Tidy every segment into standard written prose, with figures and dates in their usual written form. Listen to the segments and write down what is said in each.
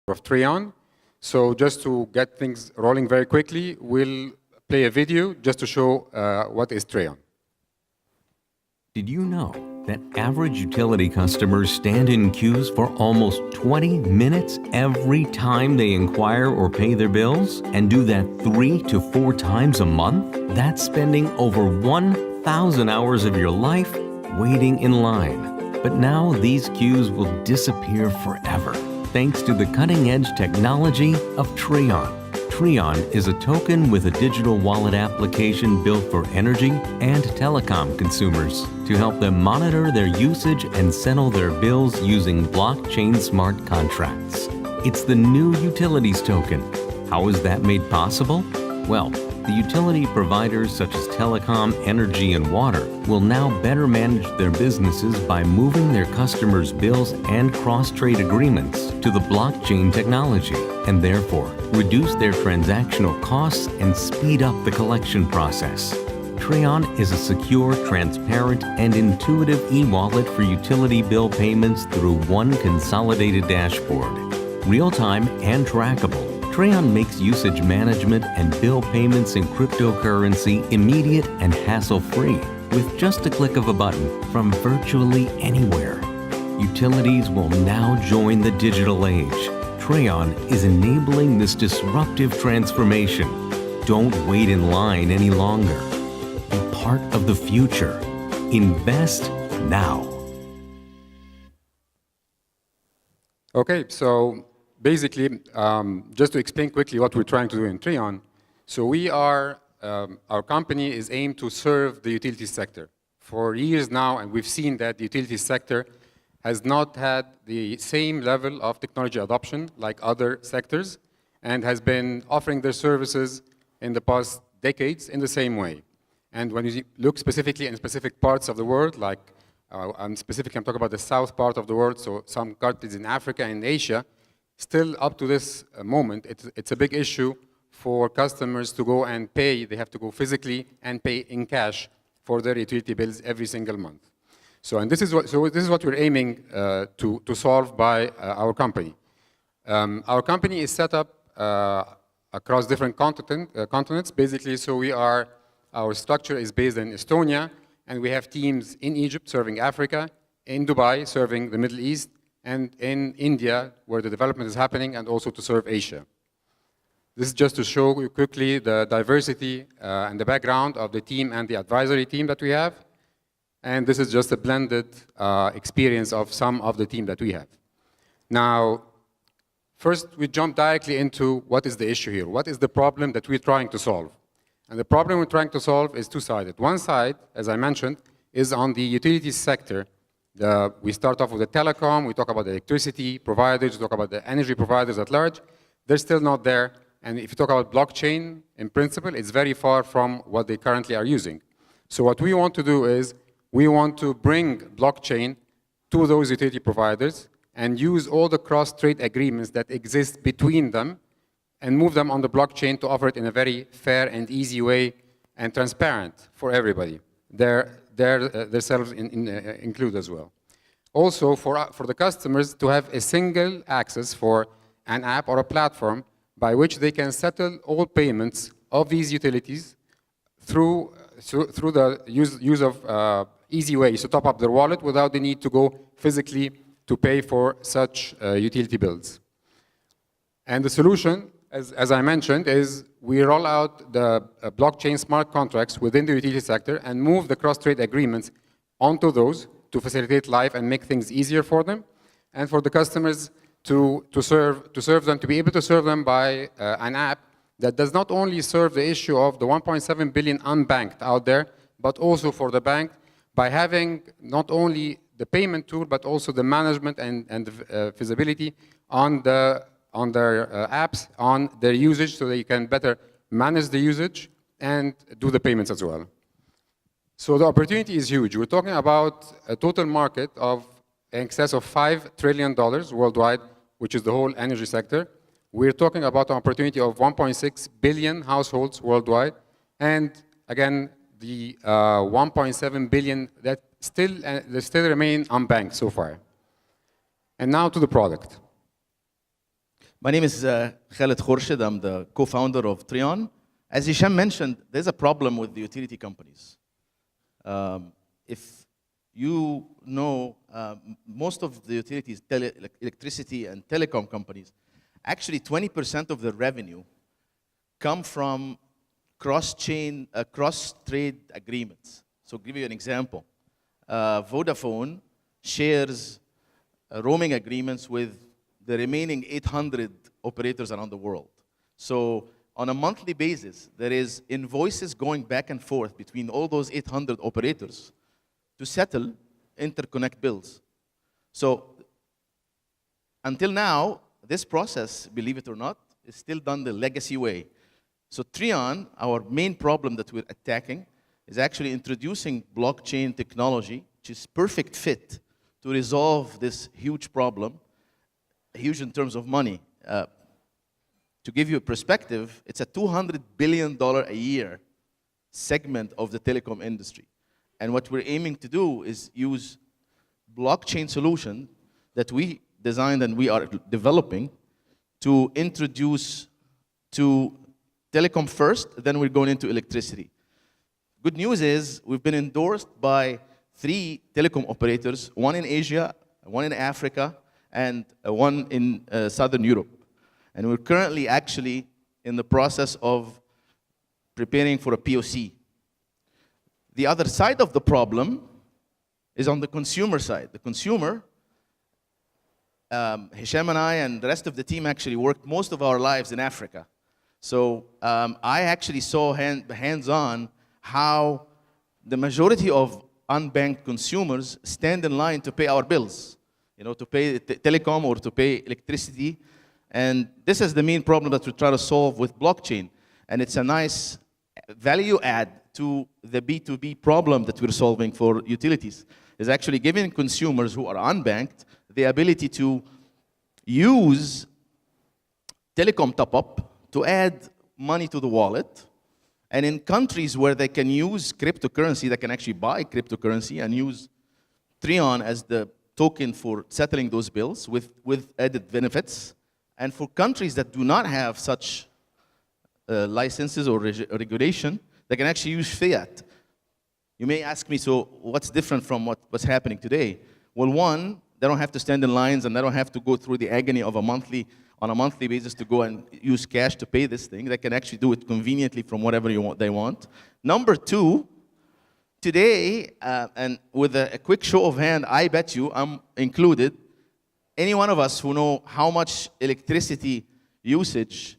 of Treon. So just to get things rolling very quickly, we'll play a video just to show what is Treon. Did you know that average utility customers stand in queues for almost 20 minutes every time they inquire or pay their bills, and do that 3 to 4 times a month? That's spending over 1,000 hours of your life waiting in line. But now these queues will disappear forever, thanks to the cutting-edge technology of Treon. Treon is a token with a digital wallet application built for energy and telecom consumers to help them monitor their usage and settle their bills using blockchain smart contracts. It's the new utilities token. How is that made possible? Well, the utility providers such as telecom, energy, and water will now better manage their businesses by moving their customers' bills and cross-trade agreements to the blockchain technology, and therefore reduce their transactional costs and speed up the collection process. Treon is a secure, transparent, and intuitive e-wallet for utility bill payments through one consolidated dashboard. Real-time and trackable, Treon makes usage management and bill payments in cryptocurrency immediate and hassle-free with just a click of a button from virtually anywhere. Utilities will now join the digital age. Treon is enabling this disruptive transformation. Don't wait in line any longer. Be part of the future. Invest now. Okay, so basically, just to explain quickly what we're trying to do in Treon. So we are, our company is aimed to serve the utility sector for years now, and we've seen that the utility sector has not had the same level of technology adoption like other sectors, and has been offering their services in the past decades in the same way. And when you look specifically in specific parts of the world, like I'm talking about the south part of the world, so some countries in Africa and Asia, still up to this moment, it's a big issue for customers to go and pay. They have to go physically and pay in cash for their utility bills every single month. So this is what we're aiming to solve by our company. Our company is set up across different continents, basically. So our structure is based in Estonia, and we have teams in Egypt serving Africa, in Dubai serving the Middle East, and in India, where the development is happening, and also to serve Asia. This is just to show you quickly the diversity and the background of the team and the advisory team that we have. And this is just a blended experience of some of the team that we have. Now, first, we jump directly into what is the issue here. What is the problem that we're trying to solve? And the problem we're trying to solve is two-sided. One side, as I mentioned, is on the utilities sector. We start off with the telecom, we talk about the electricity providers, we talk about the energy providers at large. They're still not there. And if you talk about blockchain, in principle, it's very far from what they currently are using. So what we want to do is, we want to bring blockchain to those utility providers and use all the cross-trade agreements that exist between them and move them on the blockchain to offer it in a very fair and easy way and transparent for everybody. Themselves include as well. Also, for the customers to have a single access for an app or a platform by which they can settle all payments of these utilities through the use of easy ways to top up their wallet without the need to go physically to pay for such utility bills. And the solution, as I mentioned, is we roll out the blockchain smart contracts within the utility sector and move the cross-trade agreements onto those to facilitate life and make things easier for them, and for the customers to be able to serve them by an app that does not only serve the issue of the 1.7 billion unbanked out there, but also for the bank by having not only the payment tool, but also the management and the visibility on their apps, on their usage, so that you can better manage the usage and do the payments as well. So the opportunity is huge. We're talking about a total market of in excess of $5 trillion worldwide, which is the whole energy sector. We're talking about an opportunity of 1.6 billion households worldwide, and again, the 1.7 billion that still remain unbanked so far. And now to the product. My name is Khaled Khorshid. I'm the co-founder of Treon. As Hesham mentioned, there's a problem with the utility companies. If you know, most of the utilities, electricity and telecom companies, actually 20% of their revenue come from cross-chain, cross-trade agreements. So I'll give you an example. Vodafone shares roaming agreements with the remaining 800 operators around the world. So on a monthly basis, there is invoices going back and forth between all those 800 operators to settle interconnect bills. So until now, this process, believe it or not, is still done the legacy way. So Treon, our main problem that we're attacking, is actually introducing blockchain technology, which is perfect fit to resolve this huge problem, huge in terms of money. To give you a perspective, it's a $200 billion a year segment of the telecom industry. And what we're aiming to do is use blockchain solution that we designed and we are developing to introduce to telecom first, then we're going into electricity. Good news is we've been endorsed by 3 telecom operators, one in Asia, one in Africa, and one in Southern Europe. And we're currently actually in the process of preparing for a POC. The other side of the problem is on the consumer side. The consumer, Hesham and I and the rest of the team actually worked most of our lives in Africa. So I actually saw hands-on how the majority of unbanked consumers stand in line to pay our bills, you know, to pay telecom or to pay electricity. And this is the main problem that we try to solve with blockchain. And it's a nice value add to the B2B problem that we're solving for utilities. Is actually giving consumers who are unbanked the ability to use telecom top-up to add money to the wallet. And in countries where they can use cryptocurrency, they can actually buy cryptocurrency and use Treon as the token for settling those bills with added benefits. And for countries that do not have such licenses or regulation, they can actually use fiat. You may ask me, so what's different from what's happening today? Well, one, they don't have to stand in lines and they don't have to go through the agony of on a monthly basis to go and use cash to pay this thing. They can actually do it conveniently from whatever they want. Number two, today, and with a quick show of hand, I bet you, I'm included, any one of us who know how much electricity usage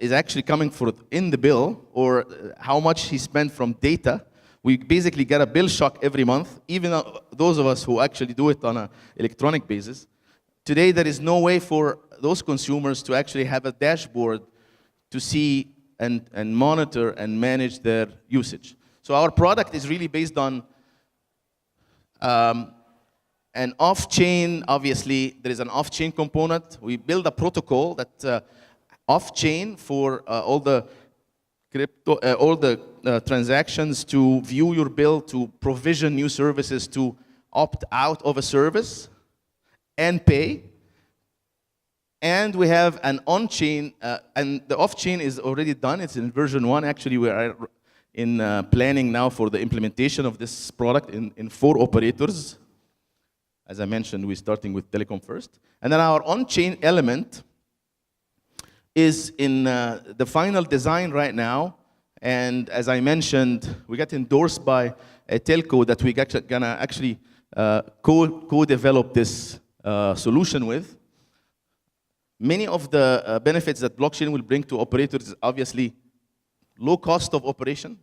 is actually coming in the bill, or how much he spent from data, we basically get a bill shock every month, even those of us who actually do it on an electronic basis. Today, there is no way for those consumers to actually have a dashboard to see and monitor and manage their usage. So our product is really based on an off-chain. Obviously, there is an off-chain component. We build a protocol that off-chain for all the crypto, all the transactions to view your bill, to provision new services, to opt out of a service and pay. And we have an on-chain, and the off-chain is already done. It's in version 1. Actually, we are in planning now for the implementation of this product in 4 operators. As I mentioned, we're starting with telecom first. And then our on-chain element is in the final design right now. And as I mentioned, we got endorsed by a telco that we're gonna actually co-develop this solution with. Many of the benefits that blockchain will bring to operators is obviously low cost of operation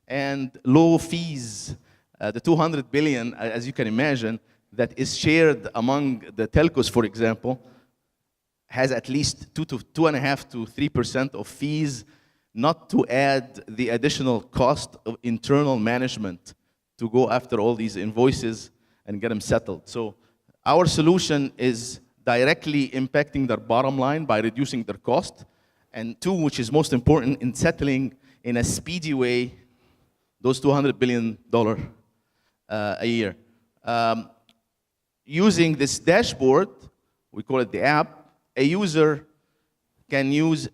and low fees. The 200 billion, as you can imagine, that is shared among the telcos, for example, has at least 2.5 to 3% of fees, not to add the additional cost of internal management to go after all these invoices and get them settled. So our solution is directly impacting their bottom line by reducing their cost, and 2, which is most important, in settling in a speedy way those $200 billion a year. Using this dashboard, we call it the app, a user can use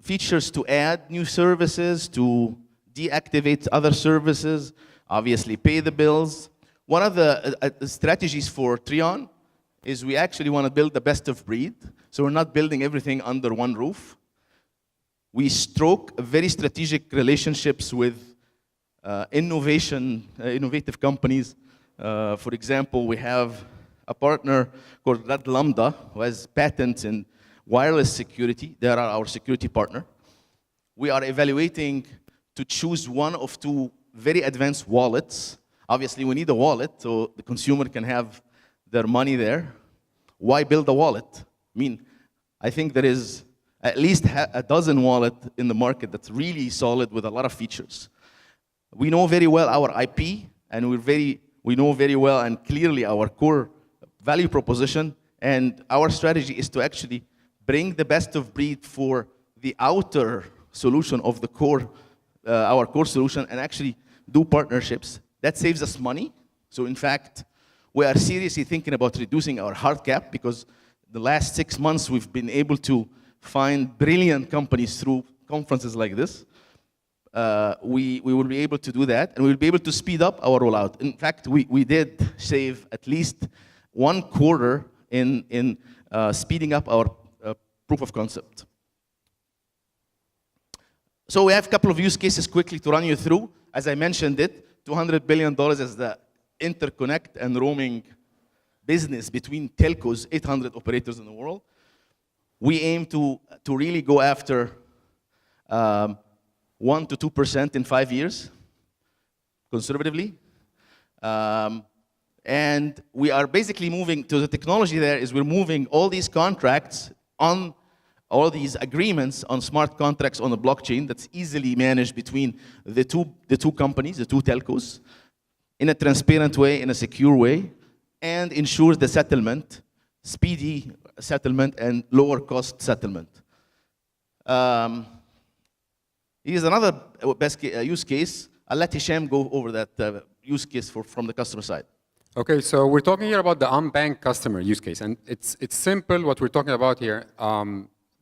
features to add new services, to deactivate other services, obviously pay the bills. One of the strategies for Treon is we actually want to build the best of breed. So we're not building everything under one roof. We stroke very strategic relationships with innovative companies. For example, we have a partner called Red Lambda who has patents in wireless security. They are our security partner. We are evaluating to choose one of two very advanced wallets. Obviously, we need a wallet so the consumer can have their money there. Why build a wallet? I mean, I think there is at least a dozen wallets in the market that's really solid with a lot of features. We know very well our IP, and we know very well and clearly our core value proposition, and our strategy is to actually bring the best of breed for the outer solution of the core, our core solution, and actually do partnerships. That saves us money. So in fact, we are seriously thinking about reducing our hard cap because the last 6 months we've been able to find brilliant companies through conferences like this. We will be able to do that, and we'll be able to speed up our rollout. In fact, we did save at least 1 quarter in speeding up our proof of concept. So we have a couple of use cases quickly to run you through. As I mentioned it, $200 billion is the interconnect and roaming business between telcos, 800 operators in the world. We aim to really go after 1% to 2% in 5 years, conservatively. And we are basically moving to the technology there is we're moving all these contracts on all these agreements on smart contracts on the blockchain that's easily managed between the two companies, the two telcos, in a transparent way, in a secure way, and ensures the settlement, speedy settlement, and lower cost settlement. Here's another best use case. I'll let Hesham go over that use case from the customer side. Okay, so we're talking here about the unbanked customer use case, and it's simple what we're talking about here.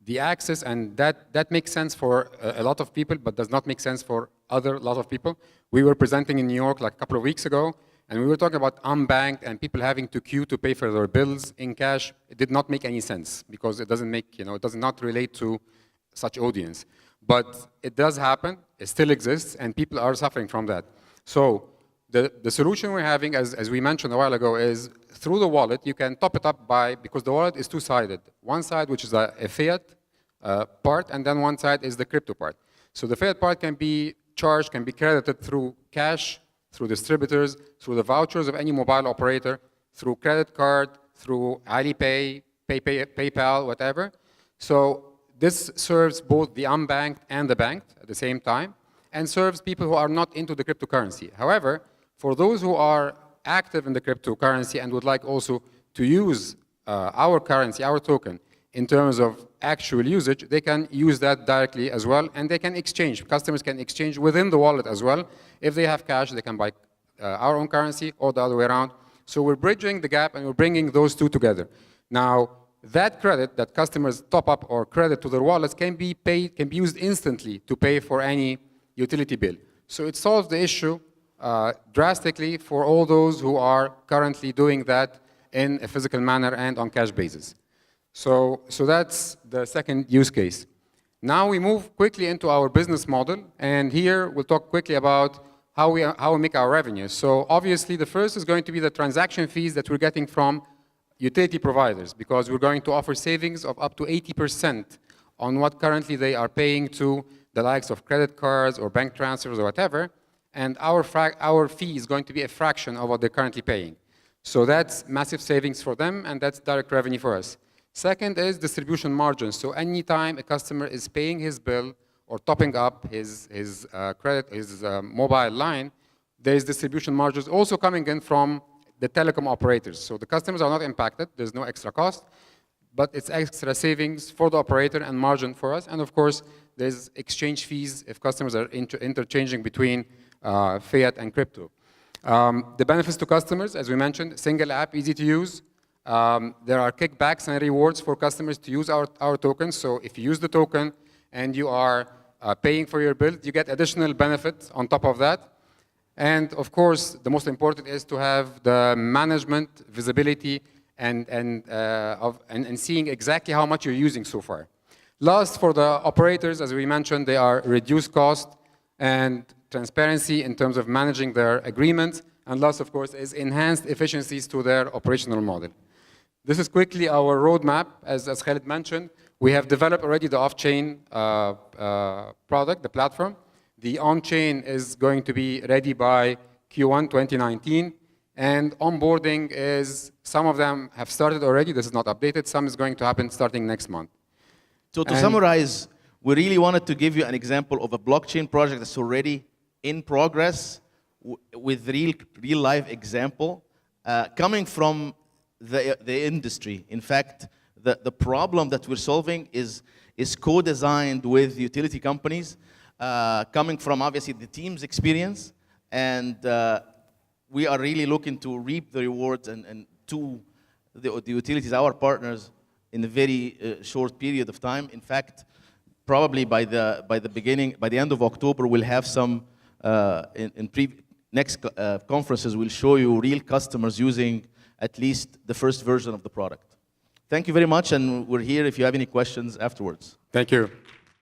The access, and that makes sense for a lot of people, but does not make sense for a lot of people. We were presenting in New York like a couple of weeks ago, and we were talking about unbanked and people having to queue to pay for their bills in cash. It did not make any sense because it doesn't make, it does not relate to such audience. But it does happen, it still exists, and people are suffering from that. So the solution we're having, as we mentioned a while ago, is through the wallet, you can top it up because the wallet is two-sided. One side, which is a fiat part, and then one side is the crypto part. So the fiat part can be charged, can be credited through cash, through distributors, through the vouchers of any mobile operator, through credit card, through Alipay, PayPal, whatever. So this serves both the unbanked and the banked at the same time, and serves people who are not into the cryptocurrency. However, for those who are active in the cryptocurrency and would like also to use our currency, our token, in terms of actual usage, they can use that directly as well, and they can exchange. Customers can exchange within the wallet as well. If they have cash, they can buy our own currency or the other way around. So we're bridging the gap and we're bringing those two together. Now, that credit that customers top up or credit to their wallets can be used instantly to pay for any utility bill. So it solves the issue drastically for all those who are currently doing that in a physical manner and on cash basis. So that's the second use case. Now we move quickly into our business model, and here we'll talk quickly about how we make our revenues. So obviously the first is going to be the transaction fees that we're getting from utility providers, because we're going to offer savings of up to 80% on what currently they are paying to the likes of credit cards or bank transfers or whatever, and our fee is going to be a fraction of what they're currently paying. So that's massive savings for them, and that's direct revenue for us. Second is distribution margins. So anytime a customer is paying his bill or topping up his mobile line, there is distribution margins also coming in from the telecom operators. So the customers are not impacted. There's no extra cost, but it's extra savings for the operator and margin for us. And of course, there's exchange fees if customers are interchanging between fiat and crypto. The benefits to customers, as we mentioned, single app, easy to use. There are kickbacks and rewards for customers to use our tokens. So if you use the token and you are paying for your build, you get additional benefits on top of that. And of course, the most important is to have the management visibility and seeing exactly how much you're using so far. Last, for the operators, as we mentioned, they are reduced cost and transparency in terms of managing their agreements. And last, of course, is enhanced efficiencies to their operational model. This is quickly our roadmap. As Khaled mentioned, we have developed already the off-chain product, the platform. The on-chain is going to be ready by Q1 2019. And onboarding is, some of them have started already. This is not updated. Some is going to happen starting next month. So to summarize, we really wanted to give you an example of a blockchain project that's already in progress with real life example coming from the industry. In fact, the problem that we're solving is co-designed with utility companies, coming from obviously the team's experience, and we are really looking to reap the rewards and to the utilities, our partners, in a very short period of time. In fact, probably by the end of October, we'll have some next conferences. We'll show you real customers using at least the first version of the product. Thank you very much, and we're here if you have any questions afterwards. Thank you.